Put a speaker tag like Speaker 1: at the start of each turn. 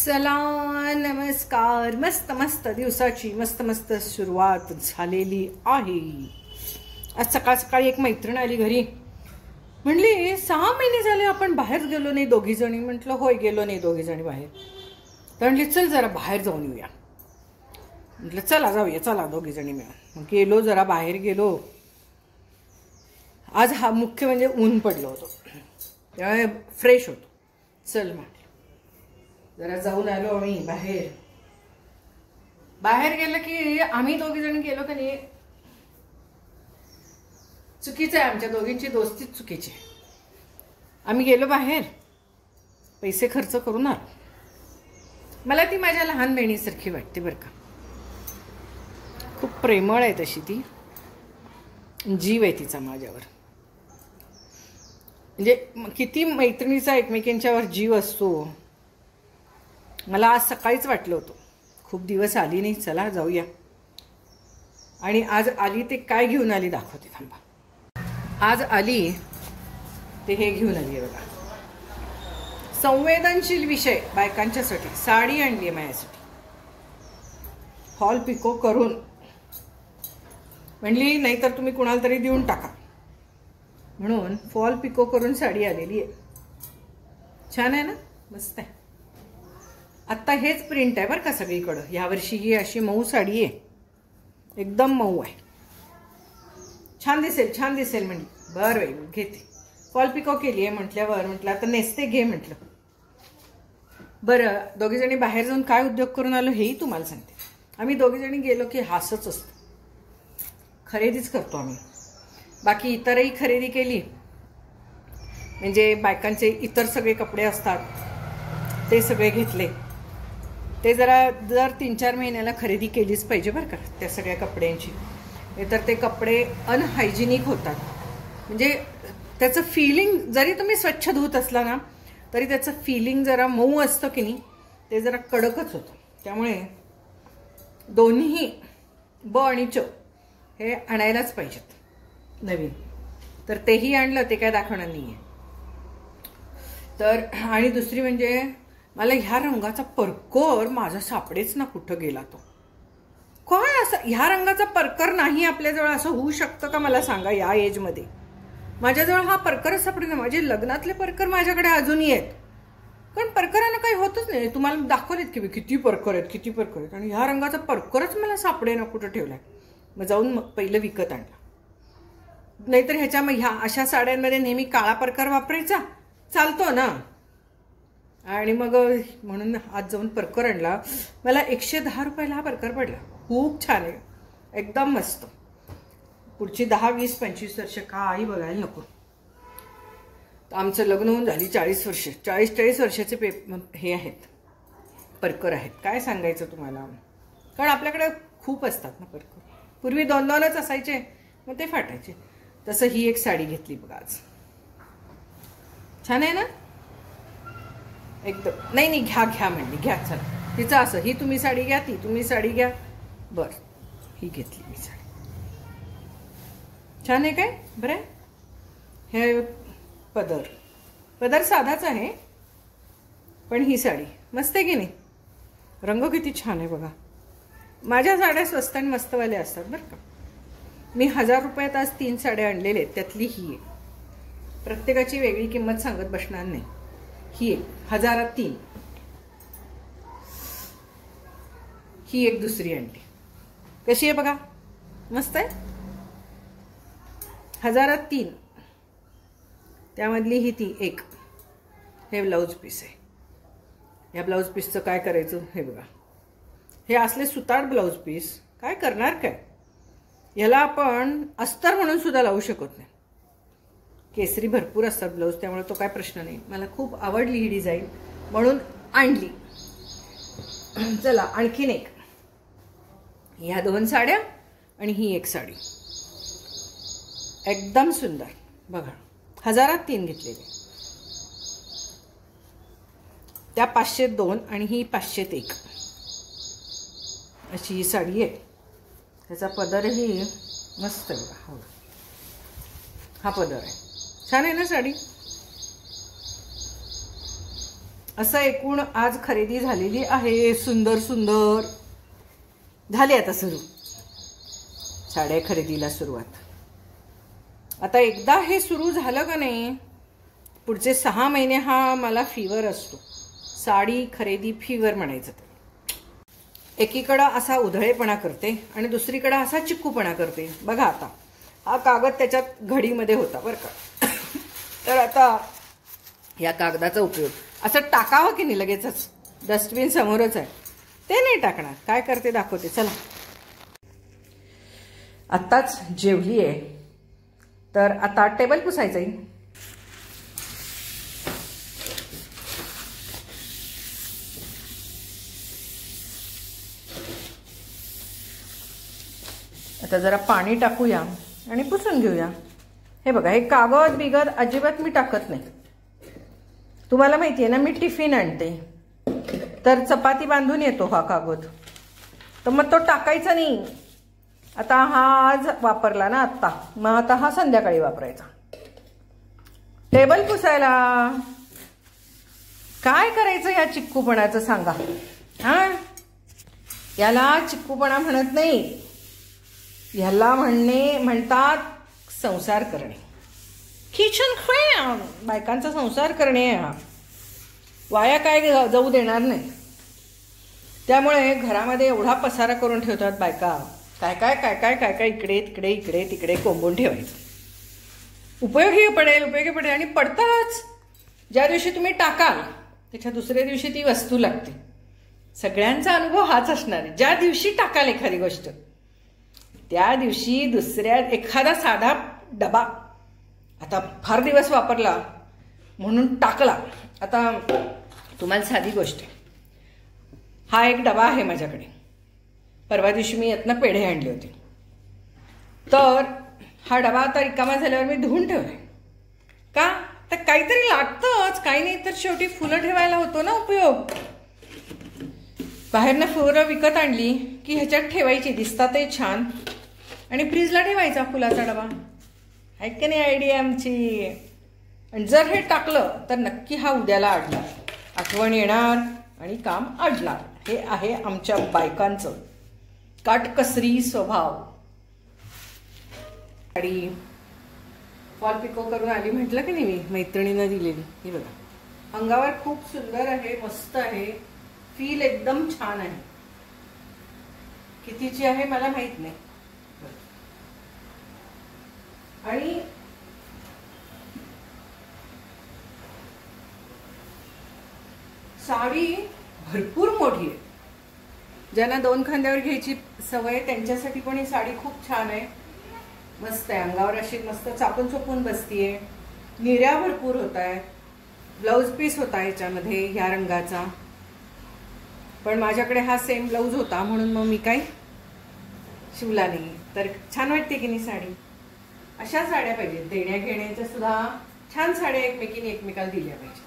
Speaker 1: चला नमस्कार. मस्त मस्त दिवसाची मस्त मस्त सुरुवात झालेली आहे. आज सकाळ सकाळी एक मैत्रीण आली घरी. म्हणली 6 महिने झाले आपण बाहेर गेलो नाही दोघी जणी. म्हटलं होय गेलो नाही दोघी जणी बाहेर. तर म्हणली चल जरा बाहेर जाऊन येऊया. म्हटलं चला जाऊया, चला दोघी जणी मिळून. मग गेलो, जरा बाहेर गेलो. आज हा मुख्य म्हणजे ऊन पडलं होतं, त्यामुळे फ्रेश होतो. चल म्हटलं जरा जाऊन आलो आम्ही बाहेर. बाहेर गेलं की आम्ही दोघी जण गेलो का नाही, चुकीचं आहे. आमच्या दोघींची दोस्तीच चुकीची आहे. आम्ही गेलो बाहेर, पैसे खर्च करून आलो. मला ती माझ्या लहान बहिणीसारखी वाटते बरं का. खूप प्रेमळ आहे तशी ती, जीव आहे तिचा माझ्यावर. म्हणजे किती मैत्रिणीचा एकमेकींच्यावर जीव असतो. मला आज सकाळीच वाटलं होतं, खूप दिवस आली नाही, चला जाऊया. आणि आज आली ते काय घेऊन आली दाखवते थांबा. आज आली ते हे घेऊन आली आहे बघा. संवेदनशील विषय बायकांच्यासाठी साडी आणली आहे माझ्यासाठी. फॉल पिको करून. म्हणली नाही तर तुम्ही कुणाला तरी देऊन टाका, म्हणून फॉल पिको करून साडी आलेली आहे. छान आहे ना, मस्त आहे. आत्ता हेच प्रिंट आहे बरं का सगळीकडं. यावर्षी ही अशी मऊ साडी आहे, एकदम मऊ आहे. छान दिसेल, छान दिसेल. म्हणजे बरं बाई घेते. फॉल पिको केली आहे म्हटल्यावर म्हटलं आता नेसते घे म्हटलं. बरं, दोघी जणी बाहेर जाऊन काय उद्योग करून आलो हेही तुम्हाला सांगते. आम्ही दोघी जणी गेलो की हसच असतो, खरेदीच करतो आम्ही. बाकी इतरही खरेदी केली, म्हणजे बायकांचे इतर सगळे कपडे असतात ते सगळे घेतले. ते जर 3-4 महिन्याला खरेदी केलीच पाहिजे बरं का त्या सगळ्या कपड्यांची. नाहीतर ते कपडे अनहायजिनिक होतात. म्हणजे त्याचं फिलिंग, जरी तुम्ही स्वच्छ धुत असला ना तरी त्याचं फिलिंग जरा मऊ असतं की नाही, ते जरा कडकच होतं. त्यामुळे दोन्ही ब आणि च हे आणायलाच पाहिजेत नवीन. तर तेही आणलं, ते काय दाखवणार नाही आहे. तर आणि दुसरी म्हणजे मला ह्या रंगाचा परकर माझा सापडेच ना, कुठं गेला तो. काय असं ह्या रंगाचा परकर नाही आपल्याजवळ, असं होऊ शकतं का मला सांगा. या एजमध्ये माझ्याजवळ हा परकरच सापडे ना. माझे लग्नातले परकर माझ्याकडे अजूनही आहेत, कारण परकरांना काही होतच नाही. तुम्हाला दाखवलेत की किती परकर आहेत, किती परकर आहेत. आणि ह्या रंगाचा परकरच मला सापडे ना, कुठं ठेवलाय. मग जाऊन मग पहिलं विकत आणला. नाहीतर ह्या अशा साड्यांमध्ये नेहमी काळा परकर वापरायचा, चालतो ना. आणि मग म्हणून आज जाऊन परकर आणला. मला 110 रुपयाला हा परकर पडला. खूप छान आहे, एकदम मस्त. पुढची 10, 20, 25 वर्ष काही बघायला नको. आमचं लग्न होऊन झाली 40 वर्ष. 40 वर्षाचे हे आहेत, परकर आहेत. काय सांगायचं तुम्हाला, कारण आपल्याकडे खूप असतात ना परकर. पूर्वी 2-2च असायचे, मग ते फाटायचे. तसं ही एक साडी घेतली बघा आज. छान आहे ना एकदम. नाही घ्या म्हणली, घ्या चला. तिचं असं, ही तुम्ही साडी घ्या, ती तुम्ही साडी घ्या. बरं, ही घेतली मी साडी. छान आहे काय बरं. हे पदर साधाच आहे, पण ही साडी मस्त आहे की नाही. रंग किती छान आहे बघा. माझ्या साड्या स्वस्त आणि मस्तवाल्या असतात बरं का. मी 1000 रुपयात आज 3 साड्या आणलेल्या आहेत, त्यातली ही आहे. प्रत्येकाची वेगळी किंमत सांगत बसणार नाही. ही एक 1000त 3. ही एक दुसरी आणली, कशी आहे बघा, मस्त आहे. 1000त 3, त्यामधली ही ती एक. हे ब्लाऊज पीस आहे. या ब्लाऊज पीसचं काय करायचं हे बघा. हे असले सुतार ब्लाऊज पीस काय करणार काय. याला आपण अस्तर म्हणून सुद्धा लावू शकत नाही. केसरी भरपूर असतात ब्लाऊज, त्यामुळे तो काय प्रश्न नाही. मला खूप आवडली ही डिझाईन म्हणून आणली. चला आणखीन एक. ह्या 2 साड्या आणि ही एक साडी एकदम सुंदर बघा. 1000त 3 घेतलेली. त्या 500त 2 आणि ही 500त 1 अशी ही साडी आहे. त्याचा पदरही मस्त आहे बघा. हा पदर आहे, छान आहे ना साडी. असं एकूण आज खरेदी झालेली आहे. सुंदर सुंदर झाली आता सुरू साड्या खरेदीला सुरुवात. आता एकदा हे सुरू झालं का नाही, पुढचे 6 महिने हा मला फीवर असतो. साडी खरेदी फीवर म्हणायचं. एकीकडं असा उधळेपणा करते आणि दुसरीकडं असा चिक्कूपणा करते. बघा आता हा कागद त्याच्यात घडीमध्ये होता बरं का. तर आता या कागदाचा उपयोग असं टाकावं की नाही लगेचच, डस्टबिन समोरच आहे, ते नाही टाकणार. काय करते दाखवते चला. आत्ताच जेवली आहे, तर आता टेबल पुसायचं आहे. आता जरा पाणी टाकूया आणि पुसून घेऊया. हे बघा, हे कागद बिगद अजिबात मी टाकत नाही. तुम्हाला माहिती आहे ना, मी टिफिन आणते तर चपाती बांधून येतो हा कागद, तर मग तो टाकायचा नाही. आता हा आज वापरला ना आत्ता, मग आता हा संध्याकाळी वापरायचा. टेबल पुसायला काय करायचं या चिक्कूपणाचं सांगा. हा, याला चिक्कूपणा म्हणत नाही, ह्याला म्हणतात संसार करणे. किचन बायकांचा संसार करणे वाया काय जाऊ देणार नाही. त्यामुळे घरामध्ये एवढा पसारा करून ठेवतात बायका. काय काय काय काय काय काय इकडे तिकडे इकडे तिकडे कोंबून ठेवायचं. उपयोगी पडेल आणि पडताच. ज्या दिवशी तुम्ही टाकाल त्याच्या दुसऱ्या दिवशी ती वस्तू लागते. सगळ्यांचा अनुभव हाच असणार आहे. ज्या दिवशी टाकाल एखादी गोष्ट त्या दिवशी दुसऱ्या एखादा साधा डबा आता फार दिवस वापरला म्हणून टाकला. आता तुम्हाला साधी गोष्ट आहे, हा एक डबा आहे माझ्याकडे. परवा दिवशी मी यातनं पेढे आणले होते, तर हा डबा आता रिकामा झाल्यावर मी धुवून ठेवलाय. का तर काहीतरी लागतंच, काही नाही तर शेवटी फुलं ठेवायला होतो ना उपयोग. बाहेरनं फुलं विकत आणली की ह्याच्यात ठेवायची, दिसतातही छान, आणि फ्रीजला ठेवायचा फुलाचा डबा. आहे की नाही आयडिया आमची. आणि जर हे टाकलं तर नक्की हा उद्याला अडणार, आठवण येणार आणि काम अडणार. हे आहे आमच्या बायकांचं काटकसरी स्वभाव. साडी फॉल पिको करून आली म्हटलं की नाही मी, मैत्रिणीनं दिलेली. ही बघा, अंगावर खूप सुंदर आहे, मस्त आहे, फील एकदम छान आहे. कितीची आहे मला माहित नाही. आणि साडी भरपूर मोठी आहे. ज्यांना 2 खांद्यावर घ्यायची सवय त्यांच्यासाठी पण ही साडी खूप छान आहे, मस्त आहे. अंगावर अशी मस्त चापून चोपून बसतीये. निऱ्या भरपूर होत आहेत. ब्लाऊज पीस होता याच्यामध्ये ह्या रंगाचा, पण माझ्याकडे हा सेम ब्लाऊज होता म्हणून मग मी काही शिवला नाही. तर छान वाटते की नाही साडी. अशा साड्या पाहिजे, देण्या घेण्याच्या सुद्धा छान साड्या एकमेकाला दिल्या पाहिजे.